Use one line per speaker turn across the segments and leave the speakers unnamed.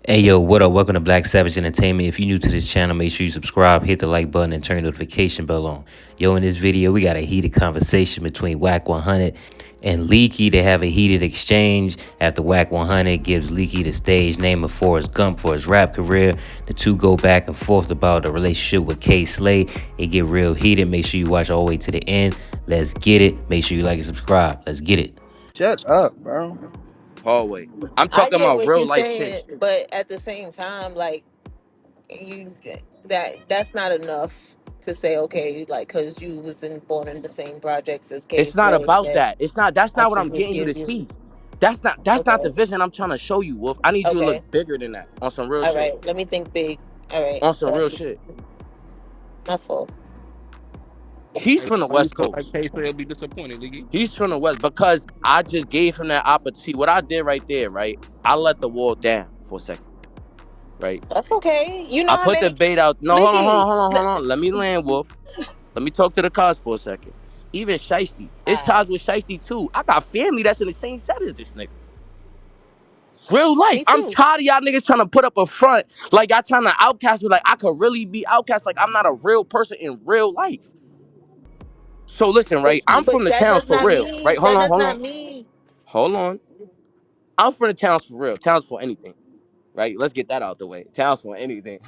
Hey yo, what up? Welcome to Black Savage Entertainment. If you're new to this channel, make sure you subscribe, hit the like button, and turn the notification bell on. Yo, in this video, we got a heated conversation between Wack 100 and Leaky. They have a heated exchange after Wack 100 gives Leaky the stage name of Forrest Gump for his rap career. The two go back and forth about the relationship with K Slay. It get real heated. Make sure you watch all the way to the end. Let's get it. Make sure you like and subscribe. Let's get it.
Shut up, bro.
Hallway. I'm
I
talking
get
about
what
real
you're
life shit.
saying, but at the same time, like you, that's not enough to say okay, like because you wasn't born in the same projects as K
It's not
Slay,
about
that
that. It's not. That's
I
not what
should
I'm
just
getting you to
give you.
see. That's not the
Okay,
vision I'm trying to show you, Wolf. I need you to look
okay,
bigger than that on some real
all
shit.
right. Let me think big. All right,
On some
so
real shit.
my fault.
He's
Hey,
from the
why you
West
feel like
Coast.
K-Slay will be disappointed, Leaky?
He's from the West because I just gave him that opportunity. What I did right there, right? I let the wall down for a second, right?
That's okay. You know
I
how
put the
many,
bait out. No, hold on, hold on,
Leaky?
hold on, hold on. Let me land, Wolf. Let me talk to the cuz for a second. Even Shiesty. It's
Alright,
ties with Shiesty too. I got family that's in the same set as this nigga. Real life.
me
I'm
too.
tired of y'all niggas trying to put up a front. Like y'all trying to outcast me. Like I could really be outcast. Like I'm not a real person in real life. So listen, right? I'm from
But
the
that
towns
does
for
not
real. Right?
mean
Hold
that
on,
does
hold on.
not mean.
Hold on. I'm from the towns for real. Towns for anything. Right? Let's get that out the way. Towns for anything.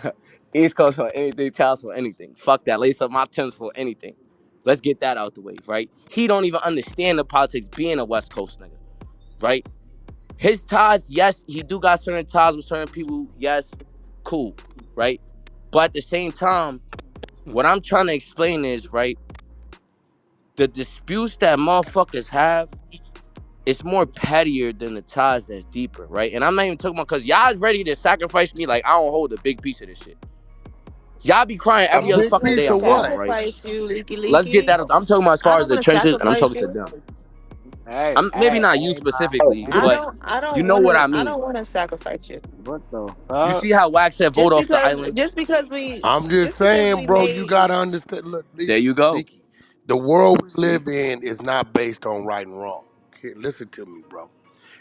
East Coast for anything. Towns for anything. Fuck that. Lace up my Timbs for anything. Let's get that out the way, right? He don't even understand the politics being a West Coast nigga, right? His ties, yes, he do got certain ties with certain people. Yes, cool, right? But at the same time, what I'm trying to explain is, right, the disputes that motherfuckers have, it's more pettier than the ties that's deeper, right? And I'm not even talking about because y'all ready to sacrifice me like I don't hold a big piece of this shit. Y'all be crying
A
every other
big
fucking
I
piece
day
didn't
of
I'm gone,
what?
right?
sacrifice you, Leaky
Let's get
Leaky.
that. I'm talking about as
I
far as
don't
the
want to
trenches, and I'm
sacrifice
talking to
you.
them.
Hey,
I'm maybe
hey,
not you
hey, man.
specifically,
Hey,
but
I
you
don't
know
want
what I
to. I
mean.
don't want to sacrifice you.
what the
You
fuck?
see how Wax said vote off the island?
Just because we
I'm just
just because
saying,
we
bro, you
made.
gotta understand. Look,
There
Leaky,
you go.
Leaky, the world we live in is not based on right and wrong. Okay, listen to me, bro.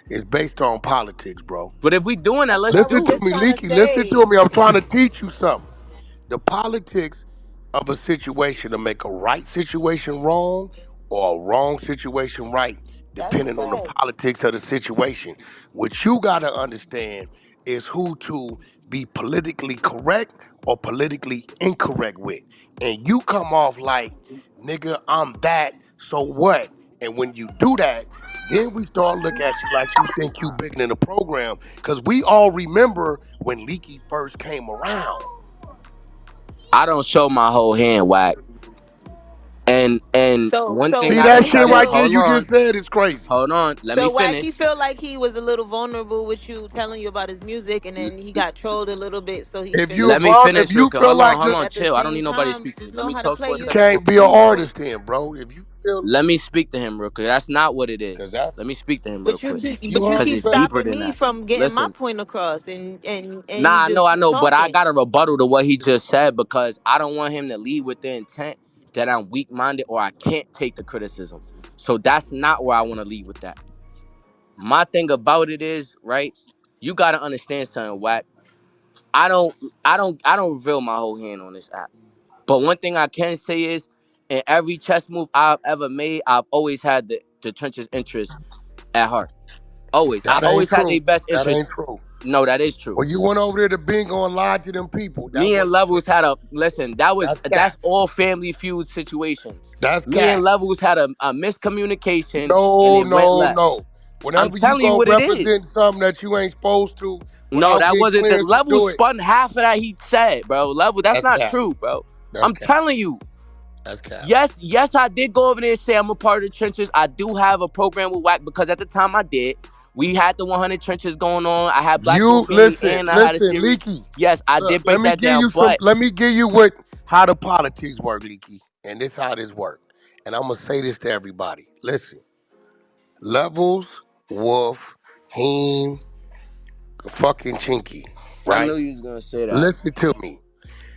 It's based on politics, bro.
But if we doing that,
That's what
let's
I
Listen
was
do
to
it.
just
me,
trying to
Leaky. Listen
say.
to me. I'm trying to teach you something. The politics of a situation to make a right situation wrong or a wrong situation right,
That's a
depending on the
fact.
politics of the situation. What you got to understand is who to be politically correct or politically incorrect with. And you come off like, nigga, I'm that, so what? And when you do that, then we start look at you like you think you bigger than the program. Cause we all remember when Leaky first came around.
I don't show my whole hand, Whack. And one
So
thing
See
I
that
can
Wacky
shit
tell you,
right there
feel.
you just said is crazy.
let me
So Wacky
finish.
feel like he was a little vulnerable with you telling you about his music, and then he got trolled a little bit. So he
If
feel
you
Let
like
me
if
finish real
you
quick.
feel like
but
look,
at the
Chill. I don't
same
need nobody to
time,
speak to
you
me. Let
know
me
how to
talk for
play
a
you
your
second,
can't
Wolf.
be an
people.
artist then, bro. If you feel
Let me speak to him real quick. That's not what it
cause
is.
that's
Let me speak to him real
But you
quick.
keep
you
but you
heard
Cause
keep
him
it's
say.
deeper
stopping
than
me
that.
from getting my
Listen.
point across, and you
Nah,
just
I
keep
know, but I
talking.
got a rebuttal to what he just said because I don't want him to lead with the intent that I'm weak minded or I can't take the criticism. So that's not where I want to lead with that. My thing about it is, right, you gotta understand something, Wack. I don't I don't reveal my whole hand on this app. But one thing I can say is in every chess move I've ever made, I've always had the trenches interest at heart. Always. I
That ain't
always had their
true.
best
That
interest.
ain't true.
No, that is true.
When you went over there to bingo and lied to them people, that
Me and
wasn't true.
Levels had a listen.
That's
That's
cap.
all family feud situations.
That's
Me and
cap.
Levels had a miscommunication, and
No,
it went
no,
left.
no.
I'm
Whenever you
telling you
go
what it
represent
is.
something that you ain't supposed to,
No,
without
that
getting
wasn't the
clearance to
Levels
do it,
spun half of that he said, bro. Level, that's
that's
not
cap.
true, bro.
That's
I'm
cap.
telling you.
That's cap.
Yes, I did go over there and say I'm a part of the trenches. I do have a program with Wack because at the time I did. We had the 100 trenches going on. I had Black Folk
You
Family
listen,
and I had a
listen,
series.
Leaky.
Yes, I
Look,
did break that down, but
let me give you what how the politics work, Leaky. And this how this work. And I'm gonna say this to everybody. Listen, Levels, Wolf, Heem, fucking Chinky,
I
right?
knew you was gonna say that.
Listen to me.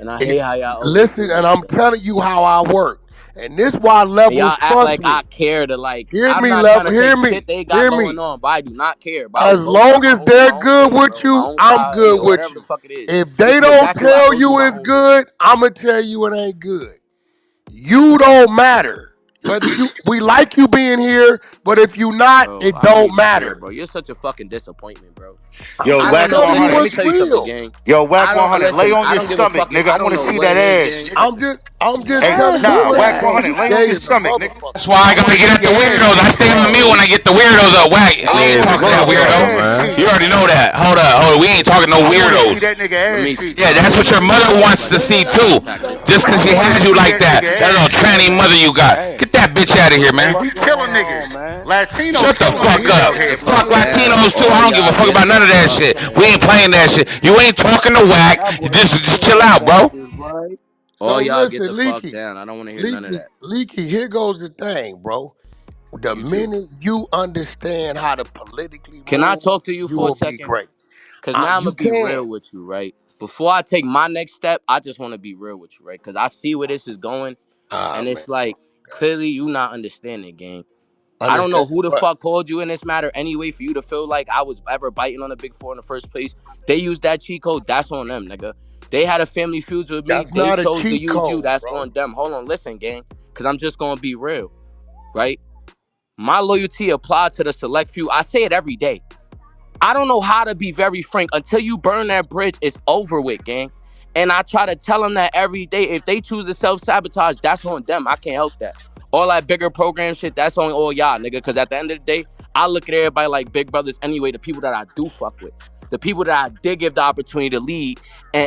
And I
If
hate how y'all always
listen,
do
and
this
I'm
shit.
telling you how I work. And this why
And
levels
y'all act
trust
like I
me.
care to like.
Hear
I'm
me,
not trying
level.
to say
Hear me.
shit they got
Hear
going
me.
on, but I do not care. But I will
As
go start
long
my
as
own shit,
they're
my own
good
thing,
with
bro. My
you,
own
I'm
pod,
good
yeah,
with
whatever the
you.
fuck it is.
If
This
they
is
don't
exactly why I
tell
go do
you
my
it's
own thing,
good, I'ma tell you it ain't good. You don't matter. Whether you we like you being here, but if you not,
bro.
it
I don't
don't
even care,
matter.
bro. You're such a fucking disappointment, bro.
I'm
Yo,
I
just
don't
Wack
know,
telling you
listen, let
100.
me
what's
tell you something,
real.
gang.
Yo, Wack
I don't
100. Lay
listen.
on
I
your
don't give a
stomach,
fuck.
nigga. I
I don't
want to
know
see
what
that
it is,
ass.
gang.
I'm
Listen,
just I'm just
Hey,
telling you
nah,
what
Wack
happened.
100.
You
Lay on
gay
your
as a
stomach, nigga.
That's
motherfucker.
why I
I want
gotta
to
get
see
at the
your
weirdos.
ass
I
cheeks,
stay on mute
bro.
when I get the weirdos up. Whack, we ain't
I
oh
want to
talking
go
to that
see your
shit.
weirdo.
ass
You
cheeks.
already know that. Hold on. We ain't talking no
I want to see
weirdos.
that nigga
Let
ass
me
cheeks,
Yeah, that's
bro.
what your mother wants to
Let
see
me
tap
too.
ask
tap
you
tap. Let me
Just
tap.
cause
I
she
something.
want to
has you
see
like
that
that.
nigga
That little
ass
tranny
cheeks.
mother you got.
Hey,
Get that bitch out of here, man.
what's
We
going
killing
on,
niggas.
man?
Latino
Shut the
killing
fuck
niggas
Nigga,
out
up.
sit
here,
the
Fuck
fuck
bro.
down.
Latinos too.
All
I don't give a
y'all
fuck
get
about
the
none of that
fuck
shit. We ain't
down.
playing that shit. You ain't talking to Whack.
That boy
Just chill
still
out, bro.
Texas, right?
All
So
y'all get
listen,
the fuck down. I don't want to hear none of that.
Leaky, here goes the thing, bro. The
You too.
minute you understand how to politically
Can I
move,
talk to you
you
for a
will be
second?
great.
Cause now I'm
You
gonna be
can.
real with you, right? Before I take my next step, I just want to be real with you, right? Cause I see where this is going,
Ah
and
man.
it's like
Okay.
clearly you not understanding, gang. I don't know
Understand
who the
what?
fuck called you in this matter anyway for you to feel like I was ever biting on a big four in the first place. They used that cheat code. That's on them, nigga. They had a family feud with me.
That's
They
not a
chose to
cheat
use you.
code,
That's
bro.
on them. Hold on, listen, gang. Cause I'm just gonna be real, right? My loyalty applied to the select few. I say it every day. I don't know how to be very frank. Until you burn that bridge, it's over with, gang. And I try to tell them that every day. If they choose to self sabotage, that's on them. I can't help that. All that bigger program shit, that's on all y'all, nigga. Because at the end of the day, I look at everybody like big brothers anyway. The people that I do fuck with, the people that I did give the opportunity to lead,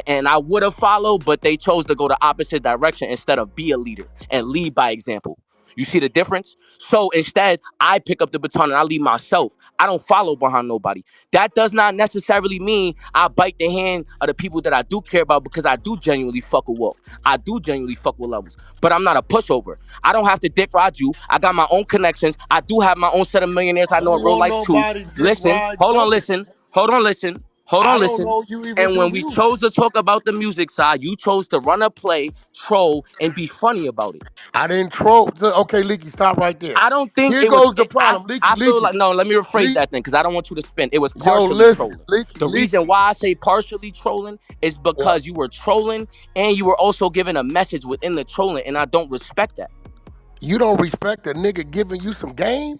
and I would have followed, but they chose to go the opposite direction instead of be a leader and lead by example. You see the difference? So instead, I pick up the baton and I lead myself. I don't follow behind nobody. That does not necessarily mean I bite the hand of the people that I do care about because I do genuinely fuck with Wolf. I do genuinely fuck with Levels. But I'm not a pushover. I don't have to dick rod you. I got my own connections. I do have my own set of millionaires I
I
know
don't
in real
want
life too.
nobody dick
Listen,
ride
hold on,
nothing.
listen, hold on, listen, hold
I
on,
don't
listen.
know you even
And
do
when we
music.
chose to talk about the music side, you chose to run a play, troll, and be funny about it.
I didn't troll. Okay, Leaky, stop right there.
I don't think
Here
it was.
goes the problem. Leaky,
I feel
Leaky,
like no. Let me rephrase
Leaky.
that thing because I don't want you to spin. It was
Yo,
partially
listen,
trolling.
Leaky,
The reason
Leaky.
why I say partially trolling is
What?
because you were trolling and you were also giving a message within the trolling, and I don't respect that.
You don't respect a nigga giving you some game?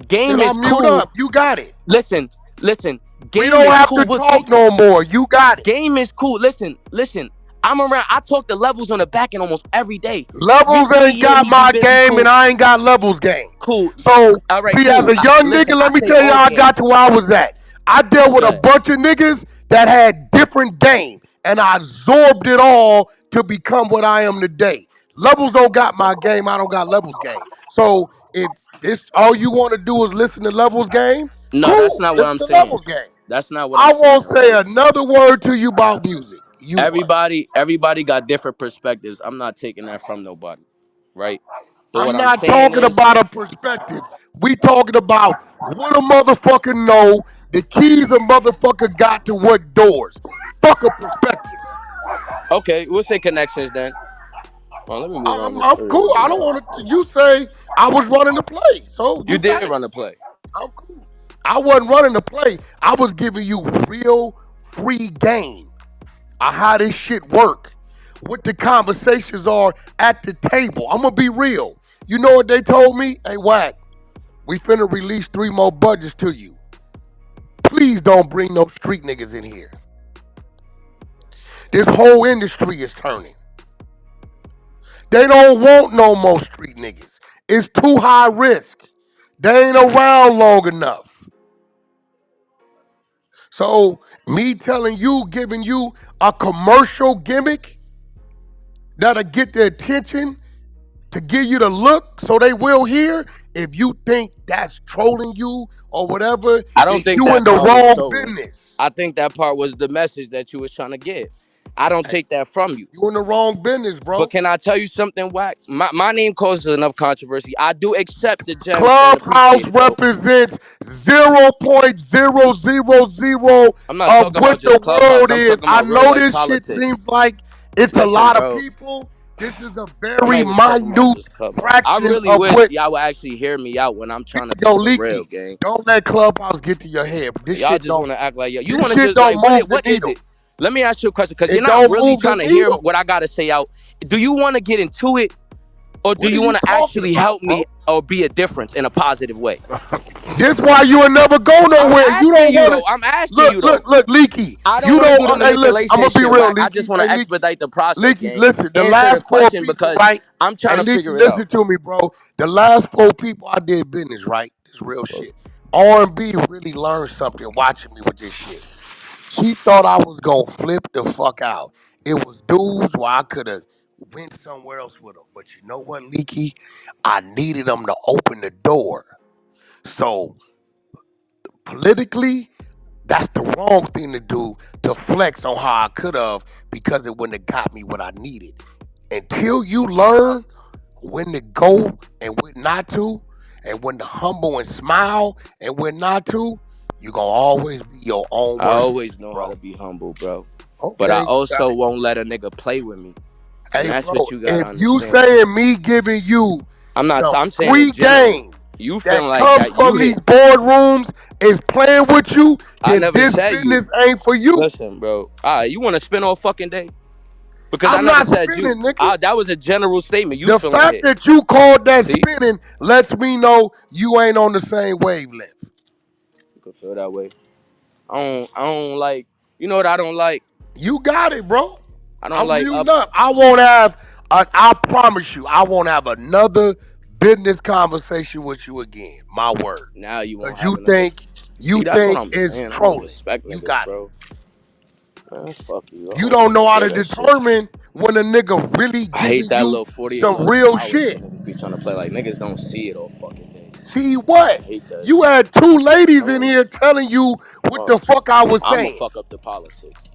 Then
Game
I
is
mute
cool.
up. You got it.
Listen, listen.
We
Game
don't
is
have to
cool. We'll
talk
take it.
no more. You got it.
Game is cool. Listen, listen. I'm around. I talk to levels on the back end almost every day.
Levels
Recently,
ain't
yeah,
got
he be
my
busy.
game and
Cool,
I ain't got levels game.
cool.
So,
All right,
see, as
cool.
a young
Listen,
nigga,
I
let me
take
tell you
all
how I
game.
got to where I was at. I dealt with a
Good.
bunch of niggas that had different game, and I absorbed it all to become what I am today. Levels don't got my game. I don't got levels game. So, if this all you want to do is listen to levels game,
No, that's
cool.
not what
Listen
I'm
to
saying.
levels game.
That's not what I'm
I
saying,
won't say
right?
another word to you about music. You what?
Everybody got different perspectives. I'm not taking that from nobody, right? But
I'm
what I'm
not
saying
talking
is,
about a perspective. We talking about what a motherfucker know, the keys a motherfucker got to what doors. Fuck a perspective.
okay, we'll say connections then. Well, let me move around this
I'm
area a
cool.
little bit
I don't
more.
want to. You say I was running the play, so
You
you got
did
it.
run a play.
I'm cool. I wasn't running the play. I was giving you real free game of how this shit work, what the conversations are at the table. I'm gonna be real. You know what they told me? Hey, Wack, we finna release 3 more budgets to you. Please don't bring no street niggas in here. This whole industry is turning. They don't want no more street niggas. It's too high risk. They ain't around long enough. So me telling you, giving you a commercial gimmick that'll get their attention to give you the look so they will hear, if you think that's trolling you or whatever,
I don't think
you in
that
the
part was
wrong
trolling.
business.
I think that part was the message that you was trying to get. I don't
Hey,
take that from you.
you in the wrong business,
But
bro.
can I tell you something, Wack? My name causes enough controversy. I do accept the gems and
Clubhouse
appreciate it, though.
represents 0.000
I'm not
of
talking about
what the
just Clubhouse.
world
I'm
is.
talking
I
about real
know
life
this shit
politics.
seems like it's a
Listen,
lot of
bro.
people. This is a
I'm not
very
even talking about
minute
just Clubhouse. I
fraction
really
of
wish
what.
y'all would actually hear me out when I'm trying to be
Yo,
for real,
Leaky,
gang.
don't let Clubhouse get to your head. This
Y'all
shit
just
don't.
want to act like you
This
want to
shit
just
don't
like
move the
what is
needle.
it? Let me ask you a question because you're
It
not
don't
really
move the
trying to hear
needle.
what I gotta say out. Do you want to get into it, or do
What are
you
you
want to
talking
actually
about,
help me
bro?
or be a difference in a positive way?
This why you will never go
I'm
nowhere. You
asking
don't
you
want to
though. I'm asking
look,
you
look,
though.
look, Leaky.
I don't
You
want to
don't.
do the
Hey, listen. I'm
manipulation
gonna be
shit,
real,
Wack. I just
Leaky.
want
Hey,
to
Leaky.
expedite the process,
Leaky,
gang.
listen. The
Answer the
last four
question
people,
because
right?
I'm trying
Hey,
to
Leaky,
figure it
listen
out.
to me, bro. The last four people I did business, right? This real shit. R&B really learned something watching me with this shit. She thought I was gonna flip the fuck out. It was dudes where I could have went somewhere else with them. But you know what, Leaky? I needed them to open the door. So politically, that's the wrong thing to do to flex on how I could have because it wouldn't have got me what I needed. Until you learn when to go and when not to, and when to humble and smile and when not to, you're gonna always be your own
I
worst
always
enemy,
know how
bro.
to be humble, bro. But I
Okay.
also won't let a nigga play with me. And
Hey,
that's
bro,
what you gotta
if you
understand.
saying me giving you
I'm not
some
I'm saying in
free
general.
game
You feeling
that
like
comes
that you
from
hit
these boardrooms is playing with you,
I
then
never
this
said you.
business ain't for you.
Listen, bro. You wanna spend all fucking day? Because I
I'm
never
not
said you.
spinning, nigga.
That was a general statement. You
The
feeling
fact
hit.
that you called that
See?
spinning lets me know you ain't on the same wavelength.
You can feel that way. I don't like you know what I don't like?
You got it, bro.
I don't
I'm
like
muting
up
up. I won't have, I promise you, I won't have another business conversation with you again. My word.
now you
Because
won't have another
you
see that's what
think
I'm
it's
saying. I don't
trolling.
respect
You
niggas,
got it.
bro. Man, fuck you. I
You
don't
don't
want
know
to
how
hear
to
that shit.
determine when a nigga really
I hate
giving
that
you
little 48
some
laws of
real
power
shit.
shit niggas be trying to play. Like niggas don't see it all fucking day.
See what?
I hate that
You
shit.
had two ladies in
Oh,
here telling you what
fuck.
the fuck I was
I'ma
saying.
fuck up the politics.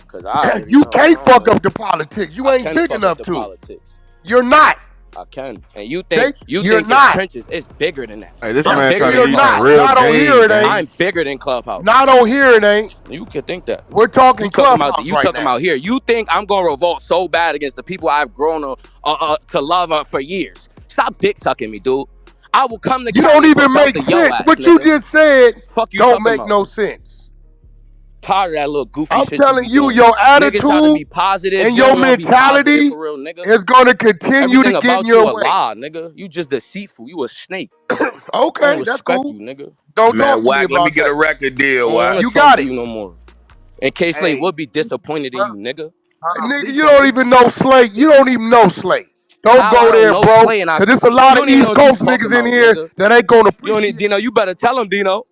Cause I already
You
know. I
can't
don't
fuck
know.
up the politics. You
I
ain't
can
big
fuck up
enough
the
to.
politics.
You're not.
I can. And you think
Okay?
you
You're
think it's
not.
trenches. It's bigger than that.
Hey, this
I'm
man
bigger
trying to
than
give
You're
you some
not.
Clubhouse.
real
Not on here
game,
it ain't.
I'm
gang.
bigger than Clubhouse.
Not on here it ain't.
You can think that.
We're
You
talking
talking about
clubhouse
you
right
talking
now.
about here. You think I'm gonna revolt so bad against the people I've grown to love for years? Stop dick sucking me, dude. I will come to
You don't
Cali for
even
belt
make
to yo
sense.
ass,
What you
nigga.
just said
Fuck you
don't
talking
make
about.
no sense.
Tired of that little goofy
I'm
shit you be
telling you,
doing.
your
Niggas try to
attitude
be positive.
and
You
your
don't want to be positive
mentality
for real, nigga.
is gonna continue to
Everything
get in
about
your
you a
way.
lie, nigga. You just deceitful. You a snake. I don't
Okay, that's
respect
cool.
you, nigga.
Don't talk
Man,
to me
Wack, let me
about
get a
that.
record
I
deal,
don't want
Wack.
to
You
talk
got
to
it.
you no more. And K Slate
Hey,
would be disappointed in you, nigga.
Nigga, you don't even know Slate. You don't even know Slate. Don't
How I
go
don't
there,
know
bro.
Slay and
Cause there's a
you
lot of
don't even know
East
what you
Coast
talking
niggas in
about,
here
nigga.
that ain't gonna
You don't need
appreciate
Dino.
it.
You better tell him, Dino.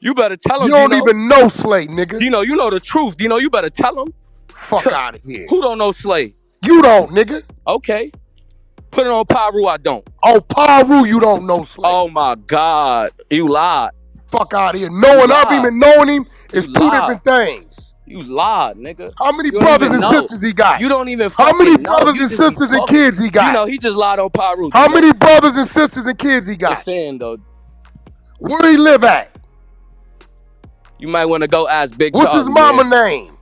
You better tell
You
him,
don't
Dino.
even know Slate, nigga.
Dino, you know the truth. Dino, you better tell him.
Fuck out of here.
Who don't know Slay?
You don't, nigga.
Okay. Put it on Pyru, I don't.
On Paru, you don't know Slate.
Oh my God. You lied.
Fuck out of here.
You
Knowing of him
lied.
and knowing him is
You
two
lied.
different things.
You lied, nigga.
How many
You don't
brothers
even
and
know.
sisters he got?
You don't even
How many
fucking know.
brothers
You
and
just be
sisters and
talking.
kids he got?
Dino, he just lied on Pyru,
How
Dino.
many brothers and sisters and kids he
Just
got?
saying though.
Where he live at?
You might want to go ask Big
What's his
Charlie,
mama
man.
name?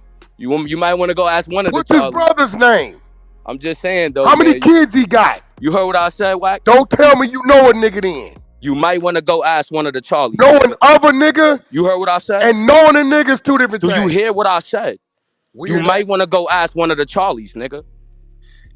You might want to go ask one of the
What's his
Charlies.
brother's name?
I'm just saying though,
How many
man.
kids he got?
You heard what I said, Wack?
Don't tell me you know a nigga then.
You might want to go ask one of the Charlies,
Knowing
nigga.
of a nigga
You heard what I said?
and knowing a nigga is two different
Do you
things.
hear what I said?
We
You
hear that?
might want to go ask one of the Charlies, nigga.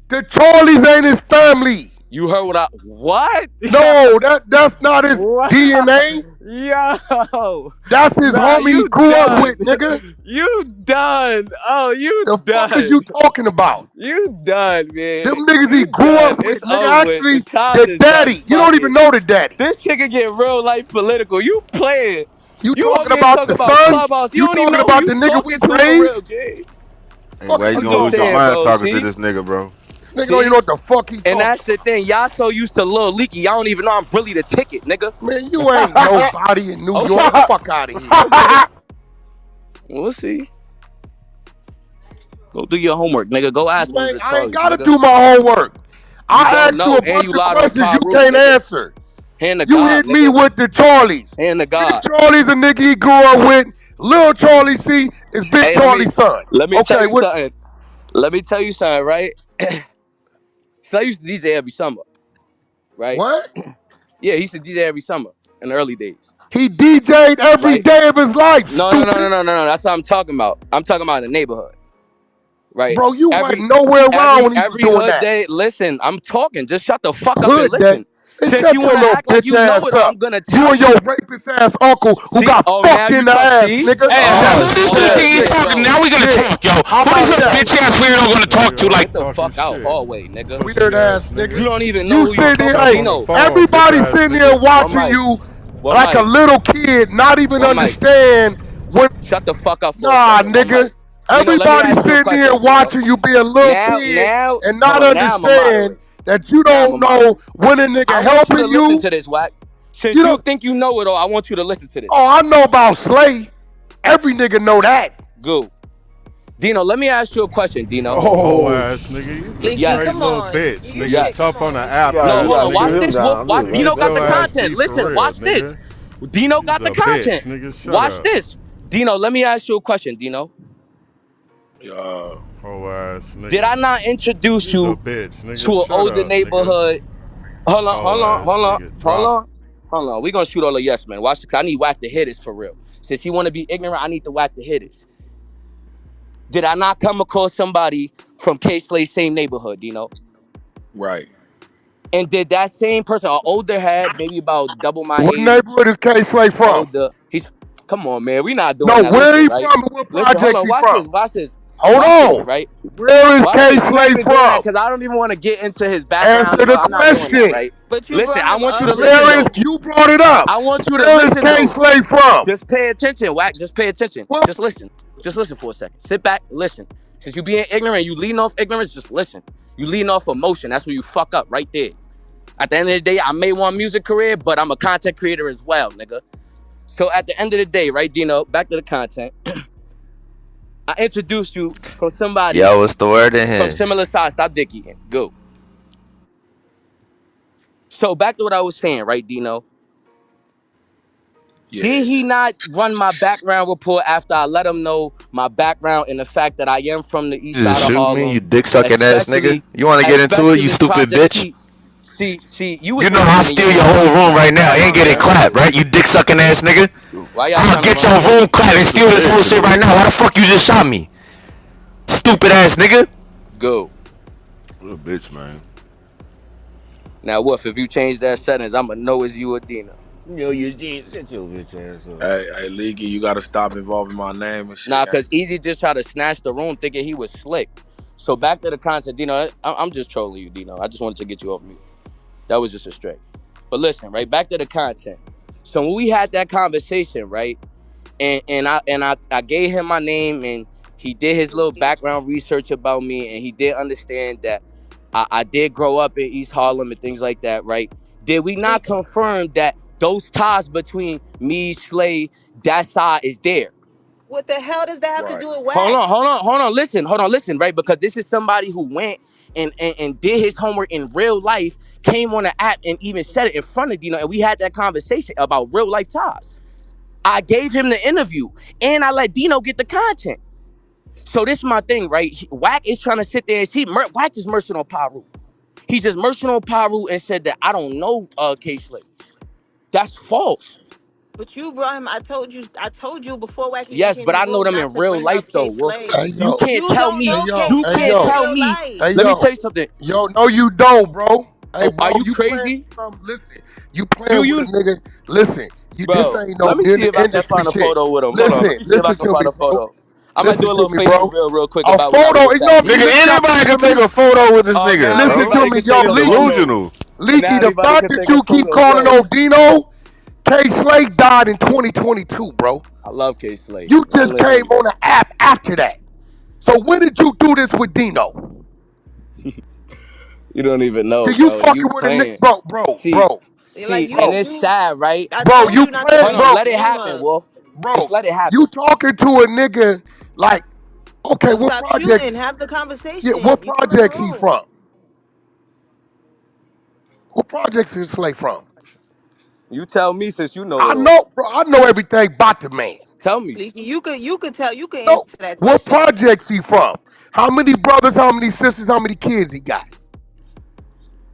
The Charlies ain't his family.
You heard what I what?
No, that's not his
Wow.
DNA.
Yo.
That's his
Nah,
homie he
you
grew up
done.
with, nigga.
You done. Oh, you
The fuck is
done.
you talking about?
You done,
Them
man.
niggas he
You
grew
done.
up
It's
with, nigga.
over with. The
Actually,
time
the
is done.
daddy. You
Fuck
don't even
it.
know the daddy.
This shit can get real life political. You playing.
You
You over
talking
here
about
talking
the
about
son?
Clubhouse. You
You
don't even
talking
know who
about
you
the nigga we
talking to for
raised?
real, G.
Hey,
Fuck
why
is
you
you
I'm
gonna
just
lose
talking
your
saying,
about?
mind
bro.
talking to
See?
this nigga, bro?
This nigga don't even know
See?
what the fuck he
And
talking
that's the
about.
thing. Y'all so used to Lil Leaky. Y'all don't even know I'm really the ticket, nigga.
Man, you ain't nobody in New York.
Okay.
Fuck out of here.
Okay, then. We'll see. Go do your homework, nigga. Go ask one of the
I ain't
Charlies,
gotta
nigga.
do my homework.
You
I
don't
asked you
know.
a
And
bunch
you
of
lied on
questions you
Pyru,
can't
nigga.
answer.
Hand to
You
God,
hit me
nigga.
with the Charlies.
Hand to
Big
God.
Charlie's a nigga he grew up with. Little Charlie C is Big
Hey,
Charlie's son.
let me tell
Okay,
you
what?
something. Let me tell you something, right? Slay used to DJ every summer, right?
What?
Yeah, he used to DJ every summer in the early days,
He DJ'd every
right?
day of his life,
No, no, no, no,
stupid.
no, no, no. That's what I'm talking about. I'm talking about in the neighborhood, right?
Bro, you went
Every
nowhere around
every
when he was
every
doing
hood
that.
day. Listen, I'm talking. Just shut the fuck up and
Hood day.
listen.
Hey,
Since you
shut your
wanna
little
act like
bitch
you know
ass
it all,
up.
I'm gonna
You
tell
and your
you.
rapist ass uncle who
See?
got
Oh, now
fucked
you
in the
talk.
ass,
See?
nigga.
Hey,
Oh
now
Oh
look,
shit!
this is the
shit.
He
shit,
talking
bro.
now. We gonna
Shit.
talk, yo.
How
Who this
about
little
that?
bitch ass weirdo gonna talk to?
Yo,
Like,
Get the
talking
fuck out,
shit.
hallway, nigga.
Weird
Pussy
ass
ass
nigga.
You
nigga.
don't even know
You
who you
sitting here,
talking to,
Talk
hey,
on the
Dino.
phone, bitch
everybody
ass
sitting here
nigga.
One
watching
mic,
you
one
like a
mic,
little kid, not even
one mic.
understand when.
Shut the fuck up for a
Nah,
second. One
nigga.
mic. Dino, let me
Everybody
ask you a
sitting here
question, Dino.
watching you be a little
Now,
kid
now,
and
hold
not
on. Now I'm a
understand
moderate.
that you
Now I'm
don't
a
know
moderate.
when a
I
nigga
want you to
helping
listen
you.
to this, Wack. Since
You
you
know,
think you know it all, I want you to listen to
oh,
this.
I know about Slay. Every nigga know that.
Go. Dino, let me ask you a question, Dino.
Yo, hoe
Oh
ass
shit.
nigga. You's a
Leaky,
crazy
come
Yes.
little
on.
bitch,
You
nigga.
get come
Yes.
Tough on
on,
the
Leaky.
app
No,
type
hold on. Watch
nigga.
this, Wolf. Watch
Let
Dino got the
your ass
content.
be for
Listen,
real,
watch this.
nigga.
Dino
You's
got the
a bitch,
content.
nigga. Shut
Watch
up.
this. Dino, let me ask you a question, Dino.
Yo,
Hoe ass
Did
nigga.
I not introduce
You's a
you
bitch, nigga.
to an
Shut
older
up, nigga.
neighborhood? Hold on,
Hoe
hold on,
ass
hold on,
nigga.
hold
Drop.
on, hold on. We gonna shoot all the yes, man. Watch the. I need Wack to hit this for real. Since he want to be ignorant, I need the Wack to hit this. Did I not come across somebody from K Slade's same neighborhood, Dino?
right.
And did that same person, an older head, maybe about double my
What
age,
neighborhood is K Slay from?
older? He's come on, man. We not doing
No,
that.
where
Listen,
he
right?
from and what
Listen, hold
projects
on.
he
Watch
from?
this. Watch this.
Hold
Watch this,
on.
right?
Where is
Watch
K
this. We're not
Slay
even doing that
from?
because I don't even want to get into his background
Answer
and
the
all. I'm not doing that,
question.
right?
But you
Listen,
brought
I
him
want you
up
to listen
Where is
though.
here.
you brought it up?
I want you to
Where is
listen
K
though.
Slay from?
Just pay attention, Wack. Just pay attention.
What?
Just listen. Just listen for a second. Sit back, listen. Since you being ignorant, you leading off ignorance, just listen. You leading off emotion. That's where you fuck up right there. At the end of the day, I may want a music career, but I'm a content creator as well, nigga. So at the end of the day, right, Dino, back to the content. I introduced you from somebody
Yo, what's the word in
from
here?
similar size. Stop dick eating. Go. So back to what I was saying, right, Dino?
Yeah.
Did he not run my background report after I let him know my background and the fact that I am from the east
You
side
just
of
shoot me, you
Harlem,
dick sucking ass nigga.
especially,
You wanna get into it, you
especially
stupid
Project
bitch?
See, you
You
was
know
in
I'll
your
steal your
feelings.
whole room right now
Bad
and
mind,
get it
bad mind.
clapped, right? You dick sucking ass nigga.
Why y'all
I'll
trying to
get
run
your
from
room
me?
clapped and
You's a
steal this whole
bitch,
shit
nigga.
right now. Why the fuck you just shot me? Stupid ass nigga.
Go.
What a bitch, man.
Now, Wolf, if you change that settings, I'ma know it's you or Dino.
Yo, you did. Shut your bitch ass up.
Hey, Leaky, you gotta stop involving my name and shit.
Nah, cause Easy just tried to snatch the room thinking he was slick. So back to the content, Dino. I'm just trolling you, Dino. I just wanted to get you off mute. That was just a stray. But listen, right back to the content. So when we had that conversation, right, and I gave him my name, and he did his little
Leaky.
background research about me, and he did understand that I did grow up in East Harlem and things like that, right? Did we not
Leaky.
confirm that those ties between me, Slay, that side is there?
What the hell does that have to
Right.
do with
Hold
Wack?
on, hold on, hold on. Listen, hold on, listen, right? Because this is somebody who went and did his homework in real life, came on the app and even said it in front of Dino, and we had that conversation about real life ties. I gave him the interview and I let Dino get the content. So this is my thing, right? Wack is trying to sit there and Wack is merchant on Paru. He just merchant on Paru and said that I don't know K Slay. That's false.
But you brought him. I told you before Wack even
Yes,
came
but
in the
I know
room
them
not
in
to
real
bring up
life though,
K
Wolf.
Slay.
Hey
You
yo,
can't
You
tell
don't
me.
hey
know
yo,
K
You
hey
Slay
can't
in
yo,
tell
real
me.
hey
life.
Let me
yo,
tell you something.
yo. No, you don't, bro. Hey,
Oh,
bro,
are you
you playing
crazy?
with some. Listen, you playing
Do
with a
you,
nigga. Listen, you this
bro?
ain't no
Let me see if I can
industry
find a
shit.
photo with him. Hold on. Let
Listen,
me see if I
listen
can
to me,
find a
bro.
photo. I might do
Listen
a
to
little
me, bro.
Facebook real quick
A
about when I was
photo,
with Fat
no,
Nigga,
Meat.
listen,
anybody
listen
can
to
take
me.
a photo with this
Oh,
nigga,
now
Listen
bro.
to
anybody
me,
can
yo,
take
You
a
Leaky.
photo.
delusional.
Leaky,
Now
the
anybody
fact
can
that
take a
you keep
photo.
calling
Go.
on Dino, K Slade died in 2022, bro.
I love K Slade.
You
One
just came
legend.
on the app after that. So when did you do this with Dino?
You don't even
So
know,
you
bro. You
fucking with a nigga,
playing.
bro,
See,
Like
see, and
bro,
it's sad, right?
I
bro.
told
You
you not to
playing,
Hold
bring
on,
bro,
his
let it
name
happen,
up.
Wolf. Just
bro.
let it
You
happen.
talking to a nigga like, okay,
So
what
stop
project?
shooting. Have the
Yeah,
conversation.
what
You come in the
projects he
room.
from? What projects is Slay from?
You tell me since you know
I
it all.
know, bro. I know everything about the man.
Tell me.
Leaky, you could tell you could
No,
answer that
what
question.
projects he from? How many brothers? How many sisters? How many kids he got?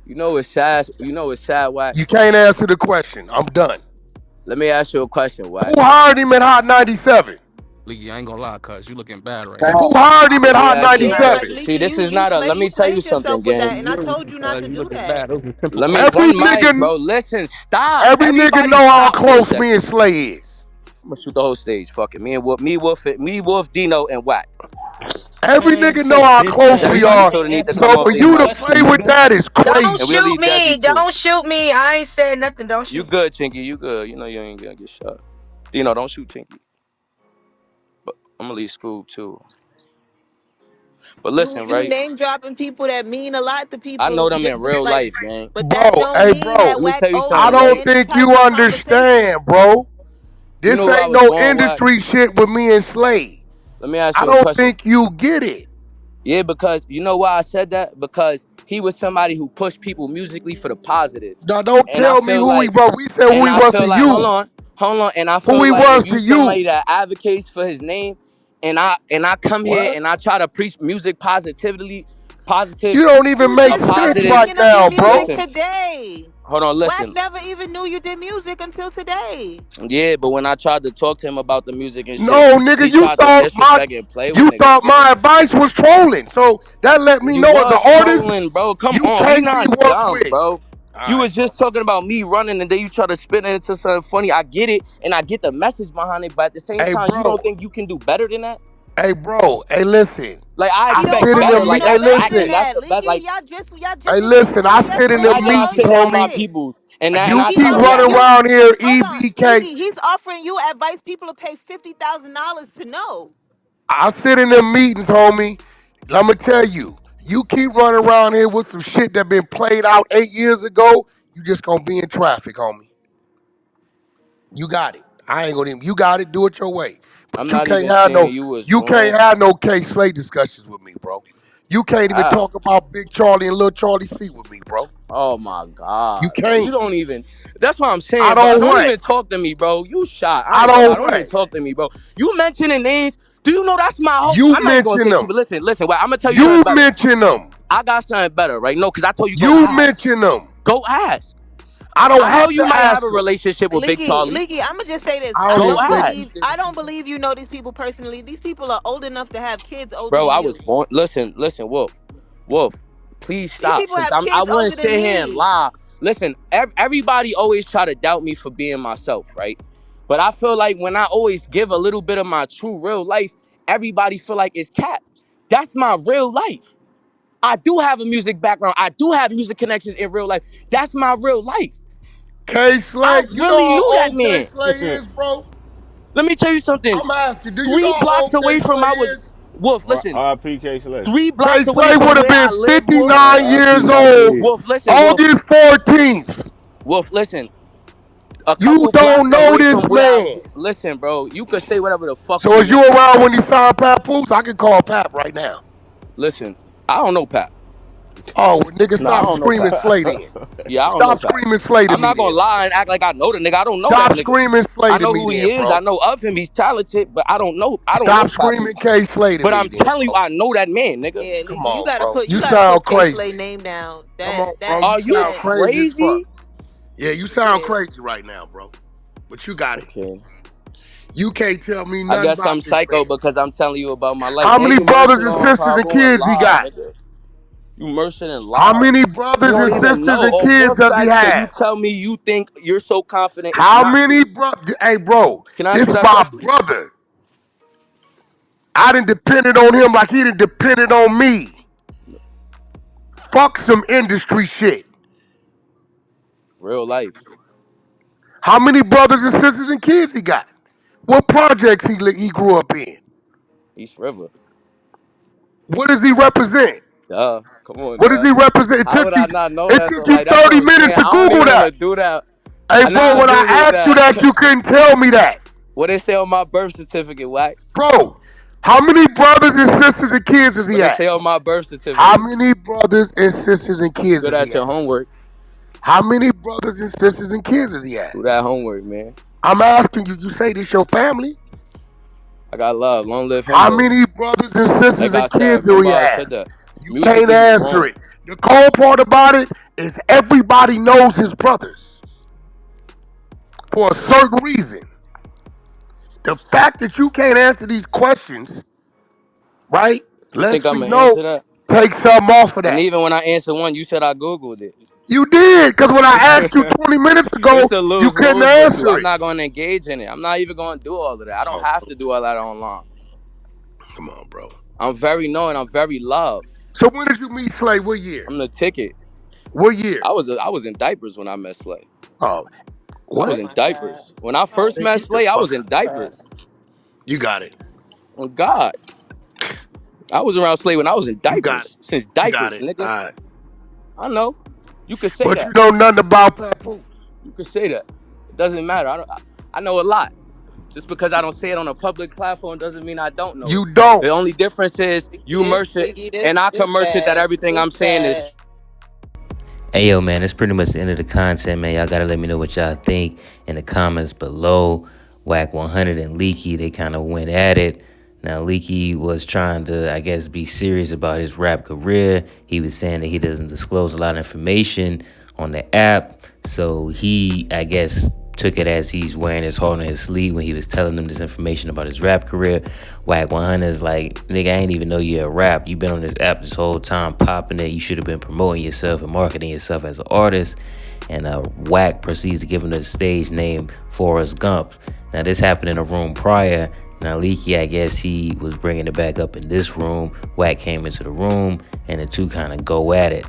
You know it's sad. You know it's sad, Wack.
You can't answer the question. I'm done.
Let me ask you a question, Wack.
Who hired him at Hot 97?
Leaky, I ain't gonna lie, cuz you looking bad right now.
Who hired him at
Let me
Hot
ask you a
Yeah, like
97?
question. See,
Leaky,
this
you
is
you
not a.
play
Let
you
me tell you
played
something,
yourself with
gang.
that, and I
You
told you not
cuz
to
you
do
looking
that.
bad. Those are simple
Let me
Every
questions.
one mic,
nigga,
bro. Listen, stop.
every nigga
Everybody,
know how
stop for a
close me
second.
and Slay is.
I'm gonna shoot the whole stage. Fuck it. Me, Wolf, Dino, and Wack.
Every
Man,
nigga
get
know
your
how
bitch
close we
ass
Everybody
up
are.
and
sort of need to
answer
come
So
the
off
for
their
fucking
you to
mic,
play
question,
with
nigga.
that is
Don't
and
crazy.
we'll
shoot
leave
me.
Desi too.
Don't shoot me. I ain't said nothing. Don't
You
shoot me.
good, Chinky? You good? You know you ain't gonna get shot. Dino, don't shoot Chinky. But I'm gonna leave school too. But
You
listen,
you
right?
name dropping people that mean a lot to
I
people,
know them in
just
real
like,
life, gang.
but that
Bro,
don't
hey
mean
bro,
that
Let me
Wack
tell you
I
owes
something,
you
don't
right?
any
think you
type of conversation.
understand, bro.
You
This
knew I
ain't
was
no
born, Wack.
industry shit with me and Slade.
Let me ask
I
you a
don't
question.
think you get it.
Yeah, because you know why I said that? Because he was somebody who pushed people musically for the positive.
Now don't
And I
tell me
feel
who he
like,
bro. We said who
and
he
I
was
feel
to
like,
you.
hold on. And I
Who
feel
he
like
was
if
to
you
you.
somebody that advocates for his name, and I come here
What?
and I try to preach music positively, positive,
You don't even
You
make
a
just
sense
started
positive.
right
picking up your
now,
music
bro.
Listen,
today.
hold on,
Wack
listen.
never even knew you did music until today.
Yeah, but when I tried to talk to him about the music and shit,
No, nigga,
he tried to disrespect and play with
you
niggas,
thought
gang.
my advice was trolling. So that let me
You
know as an
was
artist,
trolling, bro. Come
you
on, we
can't be
not
worked
dumb,
with.
bro.
All
You
right,
was
bro.
just talking about me running, and then you try to spin it into something funny. I get it, and I get the message behind it, but at the same
Hey,
time, you don't
bro.
think you can do better than that?
Hey, bro. Hey, listen.
Like I
I
He don't
expect
sit in
better.
the
he
Like
hey,
know
as
better than
actors,
listen.
that's
that.
the best.
Leaky,
Like
Hey,
y'all just was in
listen. I
school
sit in
yesterday.
the
He
imagine I
told
meetings,
sit
you
on
that
my
homie.
shit.
peoples, and
You
I
He's
keep
tell them
running
that.
offering you.
around here,
Hold on,
EBK.
Leaky. He's offering you advice. People will pay $50,000 to know.
I sit in them meetings, homie. I'ma tell you. You keep running around here with some shit that been played out 8 years ago. You just gonna be in traffic, homie. You got it. I ain't gonna even. You got it. Do it your way.
I'm
But you
not
can't
even
have no.
saying you was
You can't
wrong.
have no K Slay discussions with me, bro. You can't even
How?
talk about Big Charlie and Little Charlie C with me, bro.
Oh my
You
god, bro. You
can't.
don't even that's what I'm
I
saying, bro.
don't
Don't
what.
even talk to me, bro. You shot. I
I
ain't gonna lie.
don't
Don't even
what.
talk to me, bro. You mentioning names. Do you know that's my whole
You
I'm not even gonna
mention
say too,
them.
but listen, wait, I'm gonna tell you something
You
better.
mention them.
I got something better, right? No, cause I told you go
You
ask.
mention them.
Go ask.
I don't
I know
have
you
to
might have
ask
a
them.
relationship with Big Charlie.
Leaky, I'ma just say this.
I
I
don't
Go
even
don't
think these
ask.
believe
niggas.
I don't believe you know these people personally. These people are old enough to have kids older
Bro,
than
I was
you.
born. Listen, Wolf. Wolf, please
These
stop.
people
Cause
have
I
kids
wouldn't
older than
sit here and
me.
lie. Listen, everybody always try to doubt me for being myself, right? But I feel like when I always give a little bit of my true real life, everybody feel like it's cap. That's my real life. I do have a music background. I do have music connections in real life. That's my real life.
K
I
Slay, you know
really
how
knew that
old K
man.
Slay is, bro?
Let me tell you something.
I'm asking, do you know
Three
how
blocks
old K
away from
Slay
I was
is?
Wolf. Listen,
RPK Slay.
3 blocks
K
away
Slay would
from
have
where
been
I live, Wolf.
59
RP
years
my
old
big.
Wolf, listen, Wolf.
August 14th.
Wolf, listen. A
You
couple
don't
blocks
know
away
this
from where I
man.
listen, bro. You could say whatever the fuck
So
you
is you
want.
around when he signed Papoose? I can call Pap right now.
Listen, I don't know Pat.
Oh, well, nigga,
No, I
stop
don't know
screaming
Pat.
Slay then.
Yeah, I don't know
Stop
Pat.
screaming Slay to
I'm
me
not gonna
then,
lie
bro.
and act like I know the nigga. I don't know that
Stop
nigga.
screaming Slay
I
to
know
me
who he
then,
is. I
bro.
know of him. He's talented, but I don't know
Stop screaming
Papoose.
K Slay to
But
me
I'm
then,
telling you,
bro.
I know that man, nigga.
Yeah,
Come
Leaky,
on, bro.
you
You
gotta
sound
put K Slay
crazy.
name down.
Come
That
on, bro.
that
You
Are you
sound
that
crazy as fuck.
crazy?
Yeah, you sound
yeah.
crazy right now, bro. But you got it.
Okay.
You can't tell me
I
nothing
guess
about
I'm
this
psycho
man.
because I'm telling you about my life.
How
And
many
you
brothers
merching
and
on
sisters and
cargo and
kids he
live,
got?
nigga. You merching and
How
live.
many
You
brothers
don't
and
even
sisters
know.
and
Or
kids
what
does he
facts can you
have?
tell me you think you're so confident it's
How
not
many
true?
bro? Hey, bro,
Can I
this
answer that
my
question?
brother. I done depended on him like he done depended on me. Fuck some industry shit.
Real life.
How many brothers and sisters and kids he got? What projects he grew up in?
East River.
What does he represent?
Duh. Come on,
What does
duh.
he represent?
How would I not know
It
that
took
though?
you
Like that's what
30
I'm
minutes
saying.
to
I don't
Google
even want
that.
to do that.
Hey,
I
bro,
nah
when I
Google
asked you
that.
that, you couldn't tell me that.
What they say on my birth certificate, Wack?
Bro, how many brothers and sisters and kids does he
What they
have?
say on my birth
How
certificate?
many brothers and sisters and kids
Good
does he
at your
have?
homework.
How many brothers and sisters and kids does he have?
Do that homework, man.
I'm asking you, you say this your family?
I got love. Long live him
How
though.
many brothers and sisters
Like I
and
said,
kids do
remember
he
I
have?
said that.
You can't
Musically, he
answer
wrong.
it. The cold part about it, is everybody knows his brothers for a certain reason. The fact that you can't answer these questions, right,
You think
lets
I'm
me
gonna
know
answer that?
take something off of
And
that.
even when I answer one, you said I googled it.
You did, because when I asked you 20 minutes ago,
It's a
you
lose
couldn't
lose with you.
answer
I'm
it.
not gonna engage in it. I'm not even gonna do all of that. I don't
Oh,
have to do all that online.
come on, bro.
I'm very known. I'm very loved.
So when did you meet Slay? What year?
I'm the ticket.
What year?
I was in diapers when I met Slay.
Oh,
I was
Oh
what?
in
my god.
diapers. When I
Oh
first
Man,
met
get the
Slay, I
fuck
was in
out.
crap.
diapers.
You got it.
Oh God. I was around Slay when I was in
You got it.
diapers. Since
You got
diapers,
it. All
nigga.
right.
I know. You could say
But you
that.
know nothing about Papoose.
You could say that. It doesn't matter. I know a lot. Just because I don't say it on a public platform doesn't mean I don't know it.
You don't.
The only difference is you merch it
Leaky,
and I can
this
merch it that
bad.
everything I'm
This
saying is
bad.
Hey, yo, man, that's pretty much the end of the content, man. Y'all gotta let me know what y'all think in the comments below. Wack 100 and Leaky, they kind of went at it. Now, Leaky was trying to, I guess, be serious about his rap career. He was saying that he doesn't disclose a lot of information on the app. So he, I guess, took it as he's wearing his heart on his sleeve when he was telling them this information about his rap career. Wack 100 is like, nigga, I ain't even know you're a rap. You've been on this app this whole time popping it. You should have been promoting yourself and marketing yourself as an artist. And Wack proceeds to give him the stage name Forrest Gump. Now, this happened in a room prior. Now, Leaky, I guess he was bringing it back up in this room. Wack came into the room, and the two kind of go at it.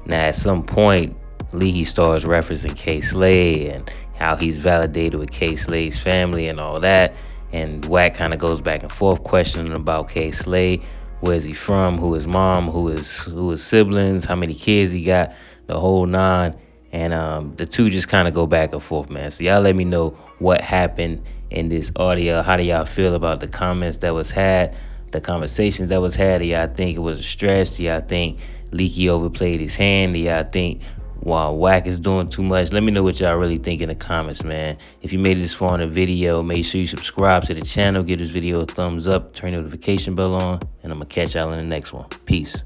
Now, at some point, Leaky starts referencing K Slay and how he's validated with K Slay's family and all that. And Wack kind of goes back and forth questioning about K Slay. Where's he from? Who his mom? Who his siblings? How many kids he got? The whole nine. And the two just kind of go back and forth, man. So y'all let me know what happened in this audio. How do y'all feel about the comments that was had, the conversations that was had? Do y'all think it was a stretch? Do y'all think Leaky overplayed his hand? Do y'all think while Wack is doing too much? Let me know what y'all really think in the comments, man. If you made it this far in the video, make sure you subscribe to the channel, give this video a thumbs up, turn the notification bell on, and I'm gonna catch y'all in the next one. Peace.